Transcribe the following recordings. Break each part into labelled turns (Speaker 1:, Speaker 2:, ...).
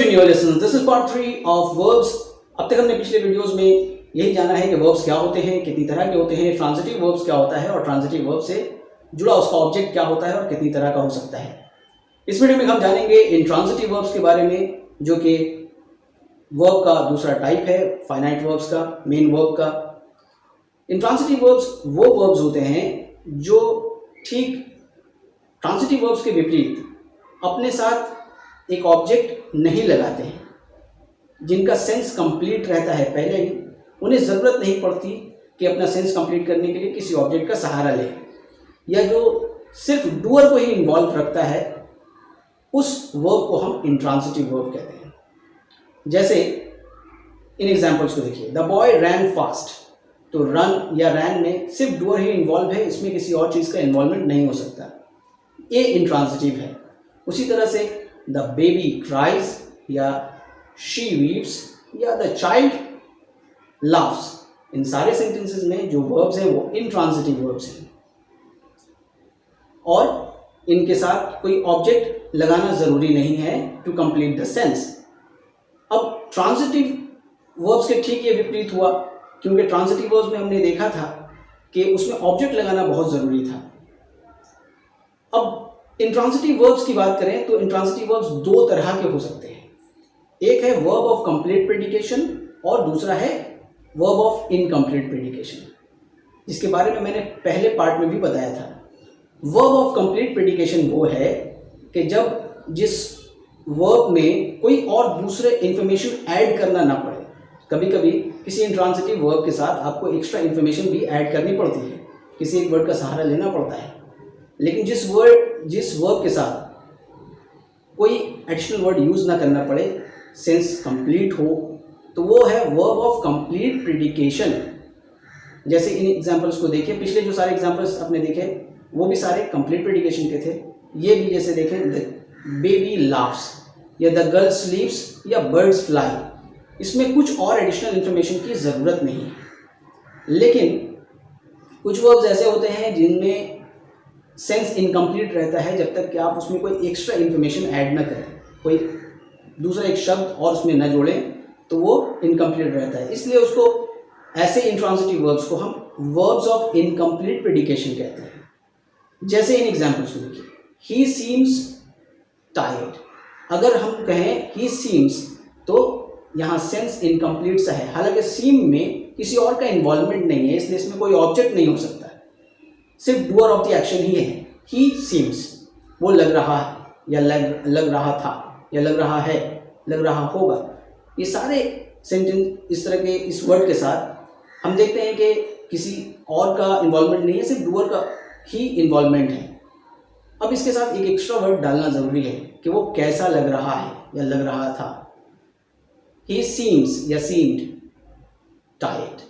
Speaker 1: Continuing your lessons. This is part 3 of verbs. अब तक हमने पिछले वीडियोस में यही जाना है कि वर्ब्स क्या होते हैं, कितनी तरह के होते हैं, ट्रांजिटिव वर्ब्स क्या होता है और ट्रांजिटिव वर्ब से जुड़ा उसका ऑब्जेक्ट क्या होता है और कितनी तरह का हो सकता है। इस वीडियो में हम जानेंगे इंट्रांजिटिव वर्ब्स के बारे में, जो कि वर्ब का दूसरा टाइप है, फाइनाइट वर्ब्स का, मेन वर्ब का। इंट्रांजिटिव वर्ब्स वो वर्ब्स होते हैं जो ठीक ट्रांजिटिव वर्ब्स के विपरीत अपने साथ एक ऑब्जेक्ट नहीं लगाते हैं, जिनका सेंस कंप्लीट रहता है पहले ही, उन्हें ज़रूरत नहीं पड़ती कि अपना सेंस कंप्लीट करने के लिए किसी ऑब्जेक्ट का सहारा लें, या जो सिर्फ डूअर को ही इन्वॉल्व रखता है, उस वर्ब को हम इंट्रांजिटिव वर्ब कहते हैं। जैसे इन एग्जांपल्स को देखिए, द बॉय रैन फास्ट। तो रन या रैन में सिर्फ डूअर ही इन्वॉल्व है, इसमें किसी और चीज़ का इन्वॉल्वमेंट नहीं हो सकता, ये इंट्रांजिटिव है। उसी तरह से द बेबी क्राइज या शी वीप्स या द चाइल्ड लाफ्स, इन सारे सेंटेंसेस में जो वर्ब्स हैं वो इंट्रांजिटिव वर्ब्स हैं और इनके साथ कोई ऑब्जेक्ट लगाना ज़रूरी नहीं है टू कंप्लीट द सेंस। अब ट्रांजिटिव वर्ब्स के ठीक ये विपरीत हुआ, क्योंकि ट्रांजिटिव वर्ब्स में हमने देखा था कि उसमें ऑब्जेक्ट लगाना बहुत ज़रूरी था। अब इंट्रांजिटिव वर्ब्स की बात करें तो इंट्रांजिटिव वर्ब्स दो तरह के हो सकते हैं। एक है वर्ब ऑफ कंप्लीट प्रेडिकेशन और दूसरा है वर्ब ऑफ इनकम्प्लीट प्रेडिकेशन, जिसके बारे में मैंने पहले पार्ट में भी बताया था। वर्ब ऑफ कंप्लीट प्रेडिकेशन वो है कि जब जिस वर्ब में कोई और दूसरे इंफॉर्मेशन ऐड करना ना पड़े। कभी कभी किसी इंट्रांजिटिव वर्ब के साथ आपको एक्स्ट्रा इंफॉर्मेशन भी ऐड करनी पड़ती है, किसी एक वर्ड का सहारा लेना पड़ता है, लेकिन जिस वर्ब के साथ कोई एडिशनल वर्ड यूज़ ना करना पड़े, सेंस कंप्लीट हो, तो वो है वर्ब ऑफ कंप्लीट प्रेडिकेशन। जैसे इन एग्जांपल्स को देखिए, पिछले जो सारे एग्जांपल्स आपने देखे वो भी सारे कंप्लीट प्रेडिकेशन के थे। ये भी जैसे देखें, द बेबी लाफ्स या द गर्ल स्लीप्स या बर्ड्स फ्लाई, इसमें कुछ और एडिशनल इंफॉर्मेशन की ज़रूरत नहीं है। लेकिन कुछ वर्ब्स ऐसे होते हैं जिनमें सेंस इनकम्प्लीट रहता है जब तक कि आप उसमें कोई एक्स्ट्रा इन्फॉर्मेशन ऐड ना करें, कोई दूसरा एक शब्द और उसमें न जोड़ें, तो वो इनकम्प्लीट रहता है। इसलिए उसको, ऐसे इंट्रांजिटिव वर्ब्स को हम वर्ब्स ऑफ इनकम्प्लीट प्रेडिकेशन कहते हैं। जैसे इन एग्जांपल्स को देखिए, ही सीम्स टायर्ड। अगर हम कहें ही सीम्स, तो यहाँ सेंस इनकम्प्लीट सा है, हालांकि सीम में किसी और का इन्वॉल्वमेंट नहीं है, इसलिए इसमें कोई ऑब्जेक्ट नहीं हो सकता, सिर्फ डूअर ऑफ द एक्शन ही है। ही सीम्स, वो लग रहा है या लग रहा था या लग रहा है, लग रहा होगा। ये सारे सेंटेंस इस तरह के इस वर्ड के साथ हम देखते हैं कि किसी और का इन्वॉल्वमेंट नहीं है, सिर्फ डूअर का ही इन्वॉल्वमेंट है। अब इसके साथ एक एक्स्ट्रा वर्ड डालना ज़रूरी है कि वो कैसा लग रहा है या लग रहा था। ही सीम्स या सीम्ड टायर्ड,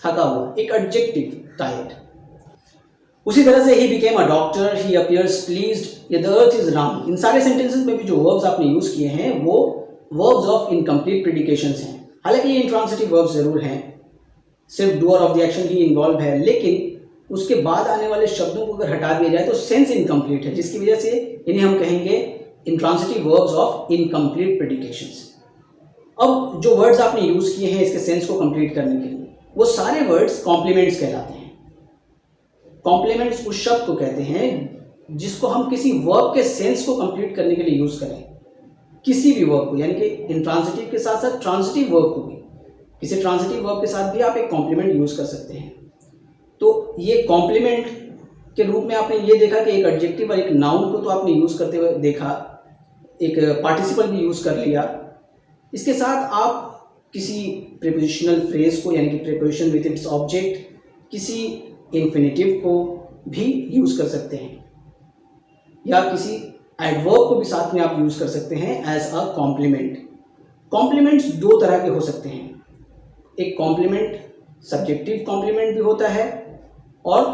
Speaker 1: थका हुआ, एक एडजेक्टिव टायर्ड। उसी तरह से he became a doctor, he appears pleased या द अर्थ इज राउंड, इन सारे सेंटेंसेस में भी जो वर्ब्स आपने यूज़ किए हैं वो वर्ब्स ऑफ इनकम्प्लीट प्रेडिकेशंस हैं। हालांकि ये इंट्रांजिटिव वर्ब्स ज़रूर हैं, सिर्फ doer of the action he involve है, लेकिन उसके बाद आने वाले शब्दों को अगर हटा दिया जाए तो सेंस इनकम्प्लीट है, जिसकी वजह से इन्हें हम कहेंगे इंट्रांजिटिव वर्ब्स ऑफ इनकम्प्लीट प्रेडिकेशंस। अब जो वर्ड्स आपने यूज़ किए हैं इसके सेंस को कंप्लीट करने के लिए, वो सारे वर्ड्स कॉम्प्लीमेंट्स कहलाते हैं। कॉम्प्लीमेंट्स उस शब्द को कहते हैं जिसको हम किसी वर्ब के सेंस को कंप्लीट करने के लिए यूज़ करें, किसी भी वर्ब को, यानी कि इंट्रांजिटिव के साथ साथ ट्रांजिटिव वर्ब को भी, किसी ट्रांजिटिव वर्ब के साथ भी आप एक कॉम्प्लीमेंट यूज़ कर सकते हैं। तो ये कॉम्प्लीमेंट के रूप में आपने ये देखा कि एक एडजेक्टिव और एक नाउन को तो आपने यूज़ करते हुए देखा, एक पार्टिसिपल भी यूज़ कर लिया। इसके साथ आप किसी प्रीपोजिशनल फ्रेज को, यानी कि प्रीपोजिशन विद इट्स ऑब्जेक्ट, किसी इन्फिनेटिव को भी यूज़ कर सकते हैं, या किसी एडवर्ब को भी साथ में आप यूज़ कर सकते हैं एज अ कॉम्प्लीमेंट। कॉम्प्लीमेंट्स दो तरह के हो सकते हैं, एक कॉम्प्लीमेंट सब्जेक्टिव कॉम्प्लीमेंट भी होता है और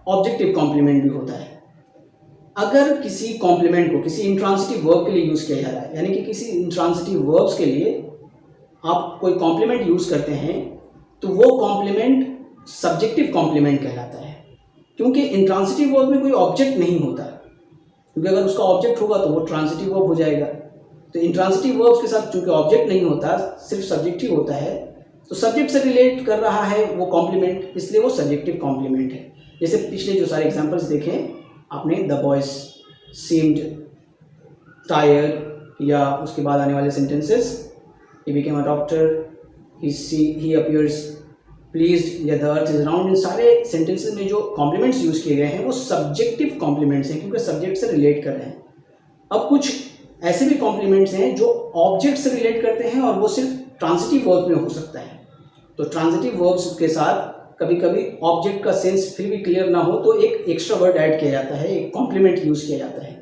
Speaker 1: ऑब्जेक्टिव कॉम्प्लीमेंट भी होता है। अगर किसी कॉम्प्लीमेंट को किसी इंट्रांजिटिव वर्ब के लिए यूज़ किया जा रहा है, यानी कि किसी इंट्रांजिटिव वर्ब्स के लिए आप कोई कॉम्प्लीमेंट यूज़ करते हैं, तो वो कॉम्प्लीमेंट सब्जेक्टिव कॉम्प्लीमेंट कहलाता है, क्योंकि इंट्रांजिटिव वर्ब में कोई ऑब्जेक्ट नहीं होता, क्योंकि अगर उसका ऑब्जेक्ट होगा तो वो ट्रांजिटिव वर्ब हो जाएगा। तो इंट्रांसिटिव वर्ब्स के साथ चूंकि ऑब्जेक्ट नहीं होता, सिर्फ सब्जेक्टिव होता है, तो सब्जेक्ट से रिलेट कर रहा है वो कॉम्प्लीमेंट, इसलिए वो सब्जेक्टिव कॉम्प्लीमेंट है। जैसे पिछले जो सारे एग्जांपल्स देखे आपने, द बॉयज सीम्ड टायर्ड, या उसके बाद आने वाले sentences, he became a doctor, he appears pleased, या द अर्थ इज राउंड, इन सारे सेंटेंसेस में जो कॉम्प्लीमेंट्स यूज किए गए हैं वो सब्जेक्टिव कॉम्प्लीमेंट्स हैं क्योंकि सब्जेक्ट से रिलेट कर रहे हैं। अब कुछ ऐसे भी कॉम्प्लीमेंट्स हैं जो ऑब्जेक्ट से रिलेट करते हैं और वो सिर्फ ट्रांजिटिव वर्ब में हो सकता है। तो ट्रांजिटिव वर्ब्स के साथ कभी कभी ऑब्जेक्ट का सेंस फिर भी क्लियर ना हो तो एक एक्स्ट्रा वर्ड ऐड किया जाता है, एक कॉम्प्लीमेंट यूज किया जाता है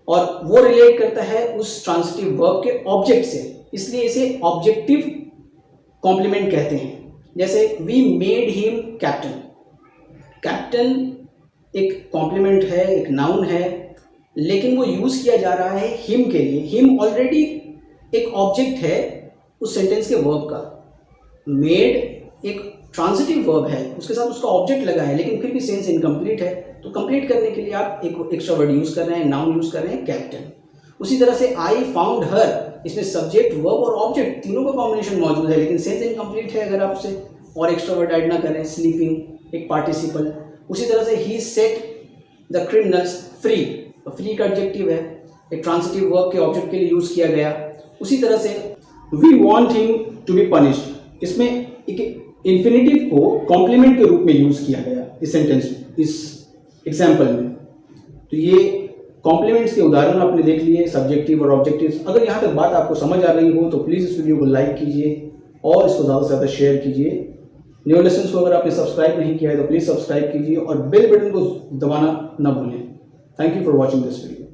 Speaker 1: और वो रिलेट करता है उस ट्रांजिटिव वर्ब के ऑब्जेक्ट से, इसलिए इसे ऑब्जेक्टिव कॉम्प्लीमेंट कहते हैं। जैसे we made him captain, captain एक कॉम्प्लीमेंट है, एक नाउन है, लेकिन वो यूज किया जा रहा है हिम के लिए। हिम ऑलरेडी एक ऑब्जेक्ट है उस सेंटेंस के वर्ब का, मेड एक ट्रांजिटिव वर्ब है, उसके साथ उसका ऑब्जेक्ट लगा है, लेकिन फिर भी सेंस इनकम्प्लीट है, तो कंप्लीट करने के लिए आप एक एक्स्ट्रा वर्ड यूज कर रहे हैं, नाउन यूज कर रहे हैं कैप्टन। उसी तरह से आई फाउंड हर, इसमें सब्जेक्ट वर्ब और ऑब्जेक्ट तीनों का कॉम्बिनेशन मौजूद है, लेकिन सेंस इनकम्प्लीट है अगर आप उसे और एक्स्ट्रा वर्ड ऐड ना करें, स्लीपिंग एक पार्टिसिपल। उसी तरह से ही set the criminals free, free का एडजेक्टिव है, एक ट्रांजिटिव वर्ब के ऑब्जेक्ट के लिए यूज किया गया। उसी तरह से we want him to be punished, इसमें एक इन्फिनेटिव को कॉम्प्लीमेंट के रूप में यूज किया गया इस सेंटेंस, इस एग्जाम्पल में। तो ये कॉम्प्लीमेंट्स के उदाहरण आपने देख लिए, सब्जेक्टिव और ऑब्जेक्टिव। अगर यहाँ तक बात आपको समझ आ रही हो तो प्लीज़ इस वीडियो को लाइक कीजिए और इसको ज़्यादा से ज़्यादा शेयर कीजिए। न्यू लेसन्स को अगर आपने सब्सक्राइब नहीं किया है तो प्लीज़ सब्सक्राइब कीजिए और बेल बटन को दबाना ना भूलें। Thank you for watching this video.